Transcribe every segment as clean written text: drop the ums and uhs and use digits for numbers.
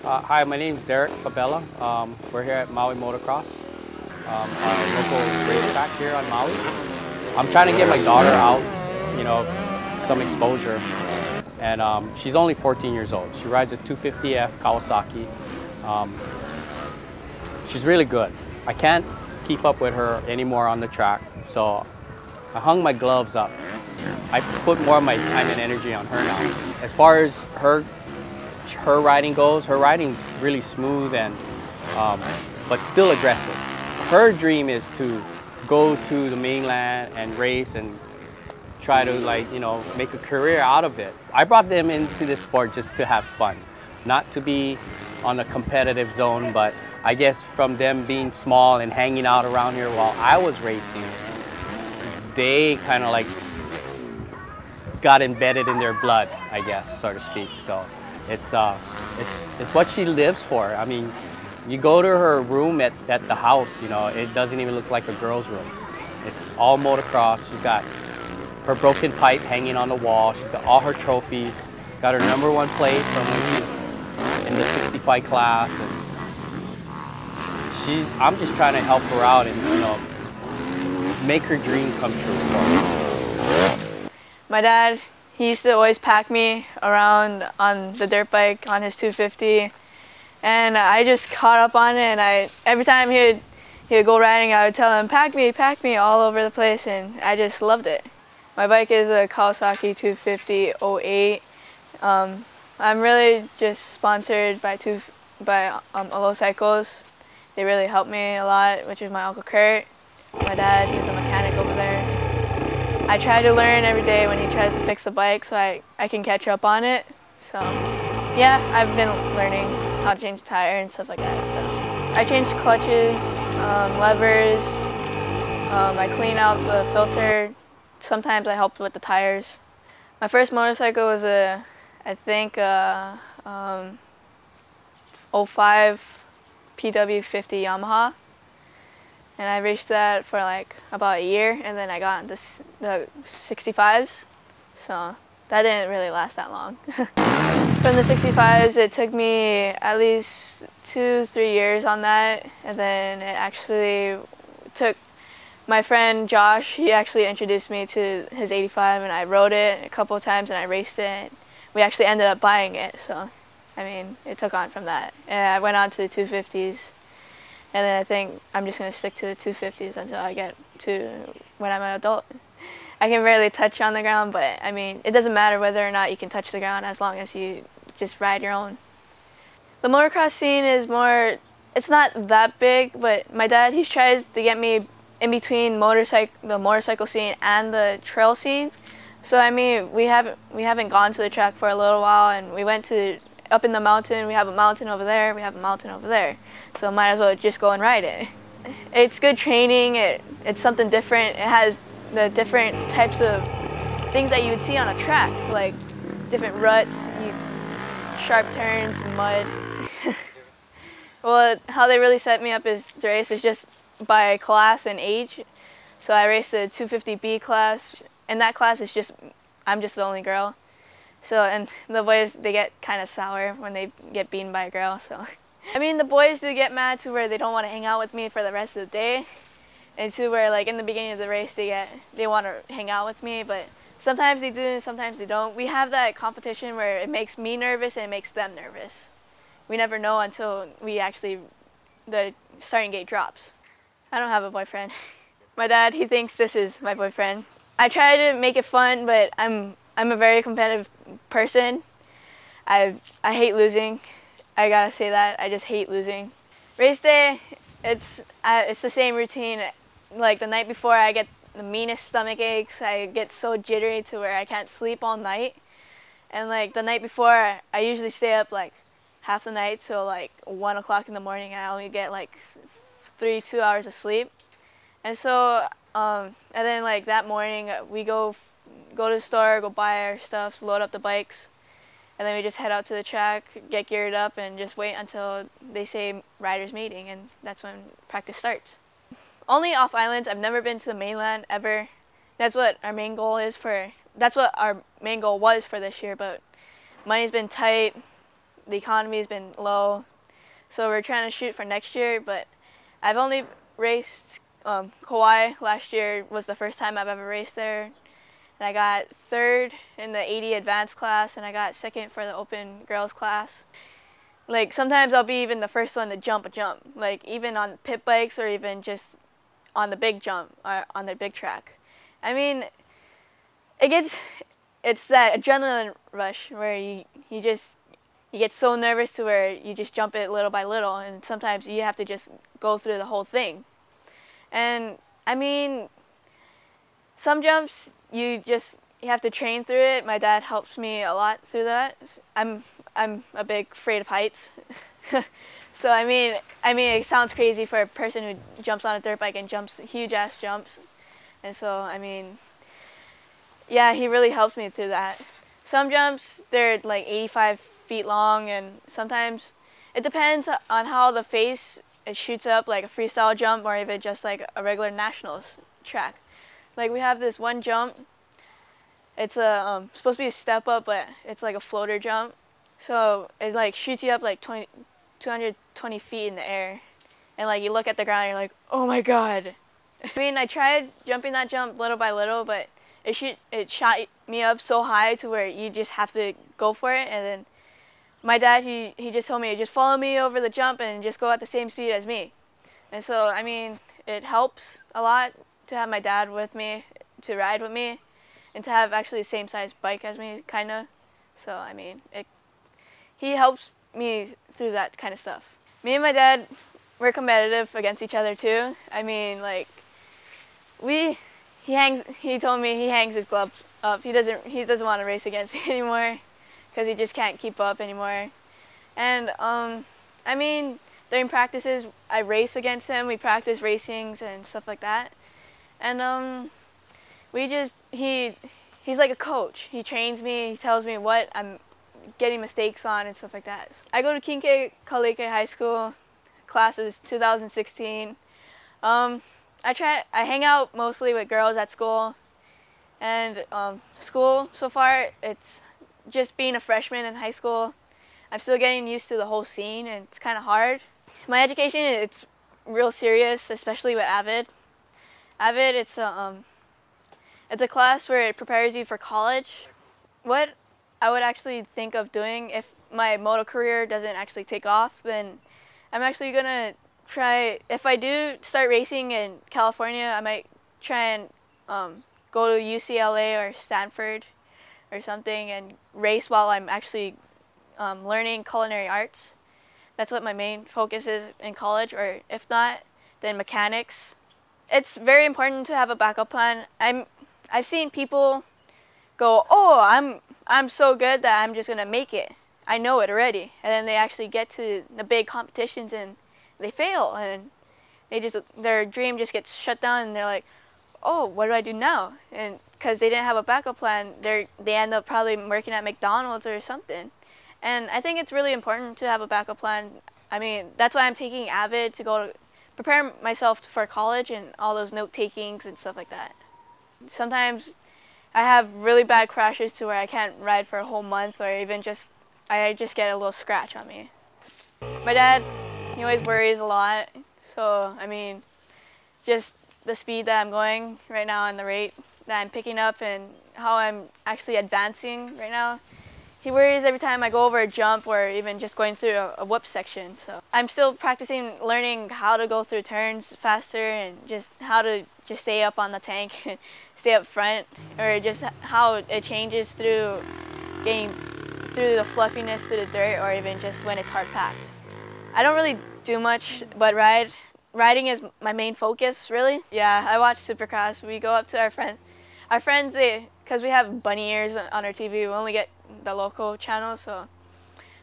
Hi, my name is Deedra Fabella. We're here at Maui Motocross, our local racetrack here on Maui. I'm trying to get my daughter out, some exposure. And she's only 14 years old. She rides a 250F Kawasaki. She's really good. I can't keep up with her anymore on the track, so I hung my gloves up. I put more of my time and energy on her now. As far as her riding goes, her riding's really smooth and but still aggressive. Her dream is to go to the mainland and race and try to make a career out of it. I brought them into this sport just to have fun, not to be on a competitive zone, but I guess from them being small and hanging out around here while I was racing, they kind of got embedded in their blood, I guess, so to speak. So it's what she lives for. I mean, you go to her room at the house, it doesn't even look like a girl's room. It's all motocross. She's got her broken pipe hanging on the wall. She's got all her trophies. Got her #1 plate from when she's in the 65 class. And I'm just trying to help her out and make her dream come true for her. My dad, he used to always pack me around on the dirt bike on his 250, and I just caught up on it. And every time he would go riding, I would tell him, pack me all over the place, and I just loved it. My bike is a Kawasaki 250 08. I'm really just sponsored by Alo Cycles. They really helped me a lot, which is my Uncle Kurt. My dad, he's a mechanic over there. I try to learn every day when he tries to fix the bike so I can catch up on it. So yeah, I've been learning how to change the tire and stuff like that. So I change clutches, levers, I clean out the filter. Sometimes I help with the tires. My first motorcycle was I think 05 PW50 Yamaha, and I raced that for about a year, and then I got into the 65s, so that didn't really last that long. From the 65s, it took me at least 2-3 years on that, and then it actually took my friend Josh. He actually introduced me to his 85, and I rode it a couple of times and I raced it. We actually ended up buying it, so I mean, it took on from that. And I went on to the 250s, and then I think I'm just going to stick to the 250s until I get to when I'm an adult. I can barely touch on the ground, but I mean, it doesn't matter whether or not you can touch the ground as long as you just ride your own. The motocross scene is it's not that big, but my dad, he tries to get me in between the motorcycle scene and the trail scene. So I mean, we haven't gone to the track for a little while, and we went to up in the mountain. We have a mountain over there, we have a mountain over there, so might as well just go and ride it. It's good training. It's something different. It has the different types of things that you would see on a track, like different ruts, sharp turns, mud. Well, how they really set me up is the race is just by class and age. So I raced the 250B class. In that class, I'm just the only girl. So, and the boys, they get kind of sour when they get beaten by a girl. So, I mean, the boys do get mad to where they don't want to hang out with me for the rest of the day, and to where in the beginning of the race they want to hang out with me, but sometimes they do and sometimes they don't. We have that competition where it makes me nervous and it makes them nervous. We never know until the starting gate drops. I don't have a boyfriend. My dad, he thinks this is my boyfriend. I try to make it fun, but I'm a very competitive person. I hate losing. I gotta say that. I just hate losing. Race day, it's the same routine. Like the night before, I get the meanest stomach aches. I get so jittery to where I can't sleep all night. And the night before, I usually stay up half the night till 1 o'clock in the morning, and I only get 2 hours of sleep. And so, and then that morning, we go to the store, go buy our stuff, load up the bikes, and then we just head out to the track, get geared up, and just wait until they say riders meeting, and that's when practice starts. Only off islands. I've never been to the mainland ever. That's what our main goal was for this year, but money's been tight. the economy's been low, so we're trying to shoot for next year. But I've only raced Kauai. Last year was the first time I've ever raced there, and I got third in the 80 advanced class, and I got second for the open girls class. Like sometimes I'll be even the first one to jump a jump, like even on pit bikes or even just on the big jump or on the big track. I mean, it's that adrenaline rush where you get so nervous to where you just jump it little by little, and sometimes you have to just go through the whole thing. And I mean, some jumps you have to train through it. My dad helps me a lot through that. I'm a big afraid of heights. So I mean it sounds crazy for a person who jumps on a dirt bike and jumps huge ass jumps. And so I mean, yeah, he really helps me through that. Some jumps, they're like 85 feet long, and sometimes it depends on how the face it shoots up, like a freestyle jump or even just like a regular nationals track. Like we have this one jump. It's supposed to be a step up, but it's like a floater jump. So it like shoots you up like 220 feet in the air, and like you look at the ground and you're like, oh my god. I mean, I tried jumping that jump little by little, but it shot me up so high to where you just have to go for it. And then my dad, he just told me, just follow me over the jump and just go at the same speed as me. And so I mean, it helps a lot to have my dad with me, to ride with me, and to have actually the same size bike as me, kinda. So I mean, he helps me through that kind of stuff. Me and my dad, we're competitive against each other too. I mean, like he told me he hangs his gloves up. He doesn't want to race against me anymore because he just can't keep up anymore. And I mean, during practices I race against him. We practice racings and stuff like that. And he's like a coach. He trains me. He tells me what I'm getting mistakes on and stuff like that. I go to Kinke Kalike High School. Class is 2016. I hang out mostly with girls at school, and school so far, it's just being a freshman in high school. I'm still getting used to the whole scene, and it's kind of hard. My education, it's real serious, especially with Avid. Avid, it's a class where it prepares you for college. What I would actually think of doing if my moto career doesn't actually take off, then I'm actually gonna try, if I do start racing in California, I might try and go to UCLA or Stanford or something and race while I'm actually learning culinary arts. That's what my main focus is in college, or if not, then mechanics. It's very important to have a backup plan. I've seen people go, oh, I'm so good that I'm just gonna make it. I know it already, and then they actually get to the big competitions and they fail, and their dream just gets shut down, and they're like, oh, what do I do now? And because they didn't have a backup plan, they end up probably working at McDonald's or something. And I think it's really important to have a backup plan. I mean, that's why I'm taking Avid to go to prepare myself for college and all those note takings and stuff like that. Sometimes I have really bad crashes to where I can't ride for a whole month, or even I just get a little scratch on me. My dad, he always worries a lot. So, I mean, just the speed that I'm going right now and the rate that I'm picking up and how I'm actually advancing right now. He worries every time I go over a jump or even just going through a whoop section. So I'm still practicing learning how to go through turns faster and just how to just stay up on the tank and stay up front, or just how it changes through getting through the fluffiness through the dirt, or even just when it's hard packed. I don't really do much but ride. Riding is my main focus, really. Yeah, I watch Supercross. We go up to our friends. Our friends, because we have bunny ears on our TV, we only get the local channels, so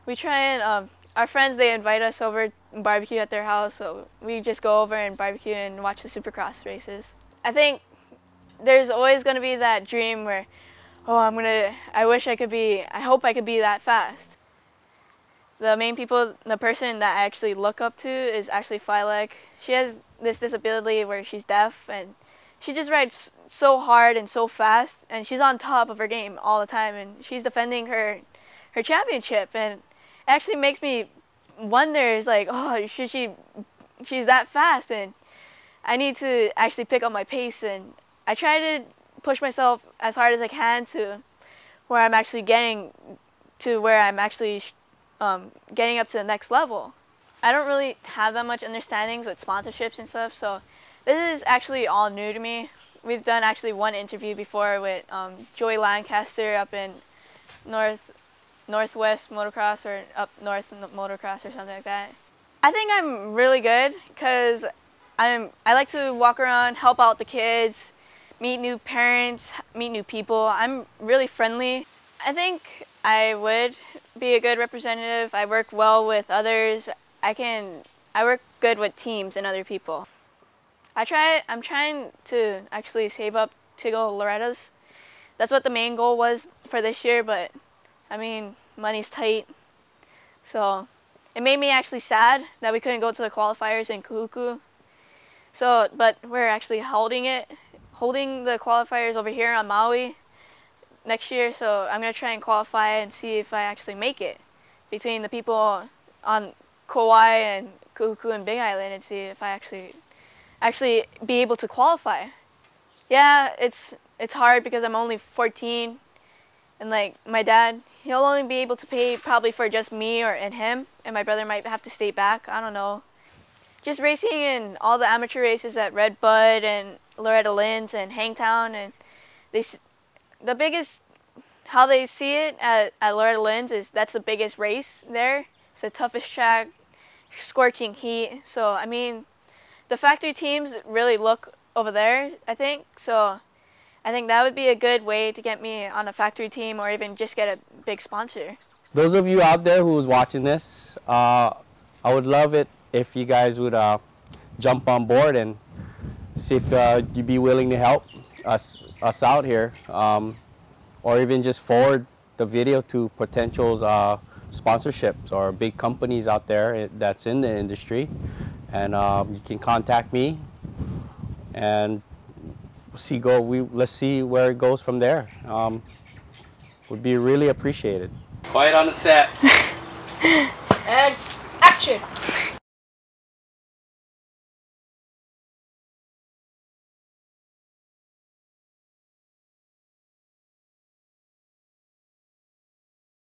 we try and, our friends, they invite us over and barbecue at their house, so we just go over and barbecue and watch the Supercross races. I think there's always going to be that dream where, oh, I hope I could be that fast. The main people, the person that I actually look up to is Ashley Fleilek. She has this disability where she's deaf, and she just rides so hard and so fast, and she's on top of her game all the time, and she's defending her championship, and actually makes me wonder, is like, oh, she's that fast, and I need to actually pick up my pace, and I try to push myself as hard as I can to where I'm actually getting to where I'm actually getting up to the next level. I don't really have that much understandings with sponsorships and stuff, so this is actually all new to me. We've done actually one interview before with Joey Lancaster up in Northwest Motocross, or up north Motocross or something like that. I think I'm really good because I like to walk around, help out the kids, meet new parents, meet new people. I'm really friendly. I think I would be a good representative. I work well with others. I work good with teams and other people. I'm trying to actually save up to go Loretta's. That's what the main goal was for this year, but I mean, money's tight. So it made me actually sad that we couldn't go to the qualifiers in Kahuku. So, but we're actually holding the qualifiers over here on Maui next year. So I'm gonna try and qualify and see if I actually make it between the people on Kauai and Kahuku and Big Island, and see if I actually be able to qualify. Yeah, it's hard because I'm only 14, and like my dad, he'll only be able to pay probably for just me and him, and my brother might have to stay back. I don't know. Just racing in all the amateur races at Red Bud and Loretta Lynn's and Hangtown, and the biggest, how they see it at Loretta Lynn's is that's the biggest race there. It's the toughest track, scorching heat. So I mean, the factory teams really look over there, I think. So I think that would be a good way to get me on a factory team, or even just get a big sponsor. Those of you out there who's watching this, I would love it if you guys would jump on board and see if you'd be willing to help us out here, or even just forward the video to potential sponsorships or big companies out there that's in the industry. And you can contact me, and let's see where it goes from there. Would be really appreciated. Quiet on the set. And action.